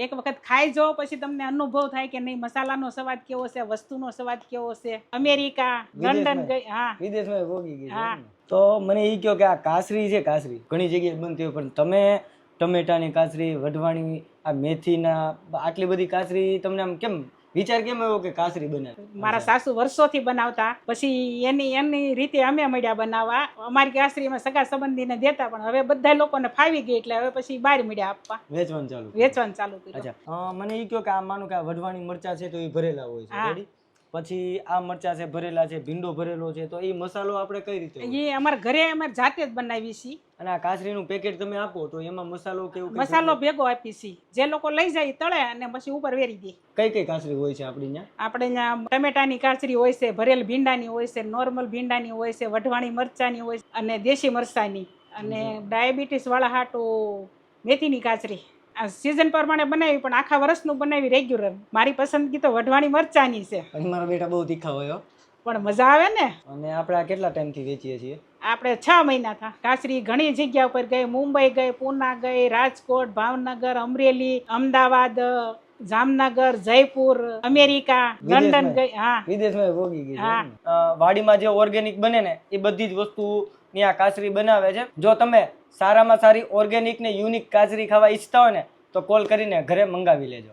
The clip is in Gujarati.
એક વખત ખાઈ જો પછી તમને અનુભવ થાય કે નહીં મસાલાનો સ્વાદ કેવો છે, વસ્તુનો સ્વાદ કેવો છે. અમેરિકા, લંડન ગઈ. હા, વિદેશમાં ભોગી ગઈ છે હા. એમ ને? તો મને એ કહો કે આ કાસરી છે, કાસરી ઘણી જગ્યાએ બનતી હોય, પણ તમે ટમેટાની કાસરી, વઢવાણી, આ મેથીના આટલી બધી કાસરી તમને આમ કેમ વિચાર કેમ આવ્યો કે કાસરી બનાવે? મારા સાસુ વર્ષોથી બનાવતા, પછી એની રીતે અમે મળ્યા બનાવવા. અમારી કાસરી અમે સગા સંબંધીને દેતા, પણ હવે બધા લોકોને ફાવી ગઈ એટલે હવે પછી બહાર મળ્યા આપવા, વેચવાનું ચાલુ કર્યું. વેચવાનું ચાલુ કર્યું. અચ્છા, મને એ કહો કે આ માનું કે આ વઢવાણી મરચા છે તો એ ભરેલા હોય છે, હા. રેડી? પછી આ મરચા છે ભરેલા છે, ભીંડો ભરેલો છે, તો એ મસાલો આપણે કઈ રીતે હોય? એ અમારા ઘરે અમારે જાતે જ બનાવી છીએ. અને આ કાસરીનું પેકેટ તમે આપો તો એમાં મસાલો કેવું કઈ મસાલો ભેગો આપી છીએ. જે લોકો લઈ જાય તળે અને પછી ઉપર વેરી દે. કઈ કઈ કાસરી હોય છે આપણી ત્યાં? આપણે અહીંયા ટમેટાની કાચરી હોય છે, ભરેલ ભીંડાની હોય છે, નોર્મલ ભીંડાની હોય છે, વઢવાણી મરચાની હોય છે અને દેશી મરચાની, અને ડાયાબિટીસ વાળા હાટું મેથીની કાચરી. આ સિઝન પ્રમાણે બનાવી, પણ આખા વર્ષનું બનાવી રેગ્યુલર. મારી પસંદગી તો વઢવાણી મરચાની છે, અને મારા બેટા બહુ તીખા હોય હો. પણ મજા આવે ને. અને આપણે આ કેટલા ટાઈમથી વેચીએ છીએ? આપણે 6 મહિના થા. કાચરી ઘણી જગ્યા ઉપર ગઈ, મુંબઈ ગઈ, પૂના ગઈ, રાજકોટ, ભાવનગર, અમરેલી, અમદાવાદ, જામનગર, જયપુર, અમેરિકા, લંડન ગઈ. હા, વિદેશમાં ભોગી ગઈ છે હા. એમ ને? વાડીમાં જે ઓર્ગેનિક બને ને એ બધી જ વસ્તુ ની આ કાચરી બનાવે છે. જો તમે સારામાં સારી ઓર્ગેનિક ને યુનિક કાચરી ખાવા ઈચ્છતા હોય ને તો કોલ કરીને ઘરે મંગાવી લેજો.